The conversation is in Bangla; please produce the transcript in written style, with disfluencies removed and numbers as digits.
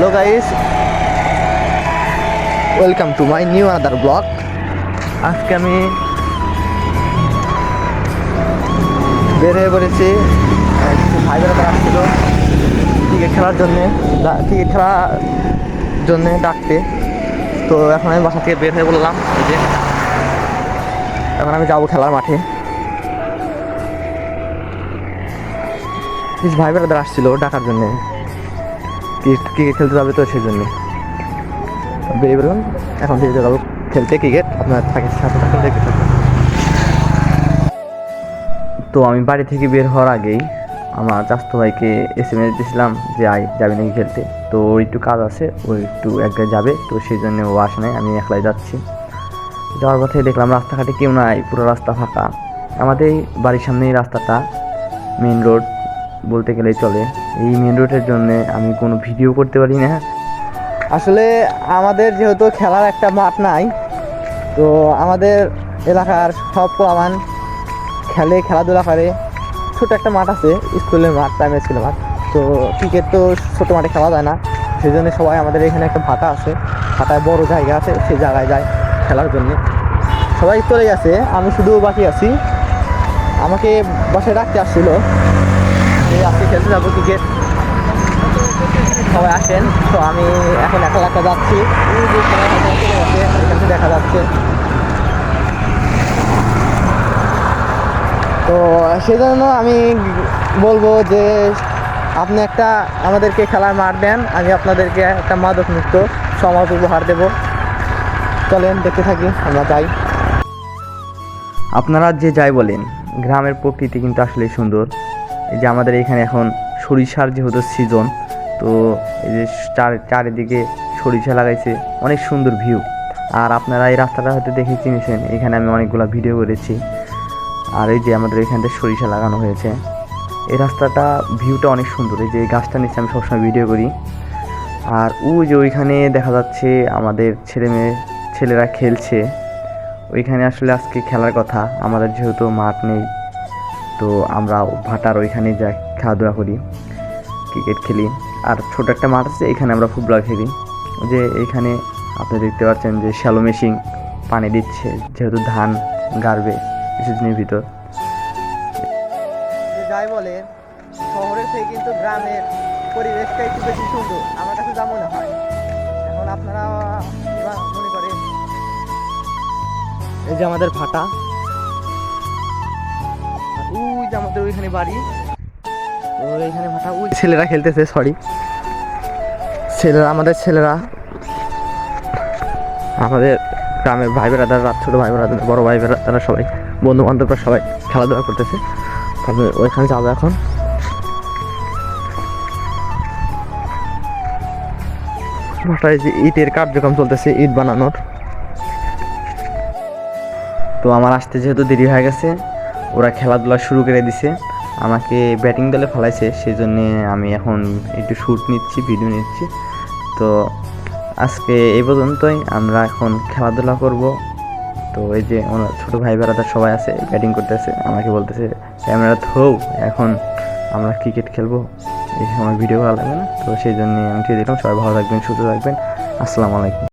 Hello guys, welcome to my new another blog. আজকে আমি বের হয়ে পড়েছি। কিছু ভাই বোনেরা আসছিল ক্রিকেট খেলার জন্যে ডাকতে। তো এখন আমি বাসা থেকে বের হয়ে বললাম যে এখন আমি যাবো খেলার মাঠে। কিছু ভাই বোনেরা আসছিল ডাকার জন্যে, ক্রিকেট খেলতে যাবে, তো সেই জন্যে বেরিয়ে বেরোন। এখন থেকে যাবো খেলতে ক্রিকেট। আপনার সাথে থাকুন, দেখতে থাকুন। তো আমি বাড়ি থেকে বের হওয়ার আগেই আমার চাচাতো ভাইকে SMS দিয়েছিলাম যে যাবি নাকি খেলতে। তো ওর একটু কাজ আছে, ও একটু এক জায়গায় যাবে, তো সেই জন্য ও আসে নাই, আমি একলাই যাচ্ছি। যাওয়ার পথে দেখলাম রাস্তাঘাটে কেউ নাই, পুরো রাস্তা ফাঁকা। আমাদের বাড়ির সামনেই রাস্তাটা, মেন রোড বলতে গেলেই চলে। এই মেন রোডের জন্য আমি কোনো ভিডিও করতে পারি না। আসলে আমাদের যেহেতু খেলার একটা মাঠ নাই, তো আমাদের এলাকার সব পোলামান খেলাধুলা করে। ছোটো একটা মাঠ আছে, স্কুলের মাঠ, প্রাইমারি স্কুলের মাঠ। তো ক্রিকেট তো ছোটো মাঠে খেলা যায় না, সেই জন্য সবাই আমাদের এখানে একটা ভাটা আছে, ভাটায় বড় জায়গা আছে, সেই জায়গায় যায় খেলার জন্যে। সবাই চলে গেছে, আমি শুধু বাকি আছি। আমাকে বাসায় ডাকতে আসছিলো যে আজকে খেলতে যাবো ক্রিকেট, সবাই আসেন। তো আমি এখন একা যাচ্ছি, এখানে দেখা যাচ্ছে। তো সেই জন্য আমি বলবো যে আপনি আমাদেরকে খেলার মাঠ দেন, আমি আপনাদেরকে একটা মাদকমুক্ত সমাজ উপহার দেব। চলেন দেখতে থাকি, আমরা যাই। আপনারা যে যাই বলেন, গ্রামের প্রকৃতি কিন্তু আসলেই সুন্দর। এই যে আমাদের এখানে এখন সরিষার যেহেতু সিজন, তো এই যে চারিদিকে সরিষা লাগাইছে, অনেক সুন্দর ভিউ। আর আপনারা এই রাস্তাটা হয়তো দেখে চিনেছেন, এখানে আমি অনেকগুলো ভিডিও করেছি। আর এই যে আমাদের এখান থেকে সরিষা লাগানো হয়েছে, এই রাস্তাটা ভিউটা অনেক সুন্দর। এই যে গাছটা নিচে আমি সবসময় ভিডিও করি। আর ওই যে ওইখানে দেখা যাচ্ছে আমাদের ছেলেরা খেলছে। ওইখানে আসলে আজকে খেলার কথা, আমাদের যেহেতু মাঠ নেই, তো আমরা ভাটার ওইখানে যাই, খেলাধুলা করি, ক্রিকেট খেলি। আর ছোট একটা মাঠ আছে, এখানে আমরা ফুটবল খেলি। যে এইখানে আপনি দেখতে পাচ্ছেন যে শ্যালো মেশিন পানি দিচ্ছে, যেহেতু ধান গাড়বে কিছুদিনের ভিতর। যাই বলে, শহরের থেকে কিন্তু গ্রামের পরিবেশটা একটু বেশি সুন্দর আমার কাছে যা মনে হয়। এখন আপনারা মনে করেন এই যে আমাদের ভাটা, ওই যে আমাদের ওইখানে বাড়ি, ওইখানে ভাটা, ওই ছেলেরা খেলতেছে, আমাদের গ্রামের ভাই বেড়াদাররা, ছোটো ভাই বেড়াদার, বড়ো ভাই বেড়াদাররা, সবাই বন্ধু বান্ধবরা সবাই খেলাধুলা করতেছে। তারপরে ওইখানে যাবো এখন। ভাটায় যে ইটের কার্যক্রম চলতেছে, ইট বানানোর। তো আমার আসতে যেহেতু দেরি হয়ে গেছে, ওরা খেলাধুলা শুরু করে দিছে, আমাকে ব্যাটিং দলে ফেলাইছে, সেই জন্যে আমি এখন একটু শ্যুট নিচ্ছি, ভিডিও নিচ্ছি। তো আজকে এই পর্যন্তই, আমরা এখন খেলাধুলা করব। তো এই যে ওনার ছোটো ভাই বেড়াদার সবাই আছে, ব্যাটিং করতেছে, আমাকে বলতেছে ক্যামেরা থৌ, এখন আমরা ক্রিকেট খেলবো, এই সময় ভিডিও ভালো লাগবে না। তো সেই জন্যে আমি ঠিক দিলাম। সবাই ভালো থাকবেন, সুস্থ থাকবেন। আসসালামু আলাইকুম।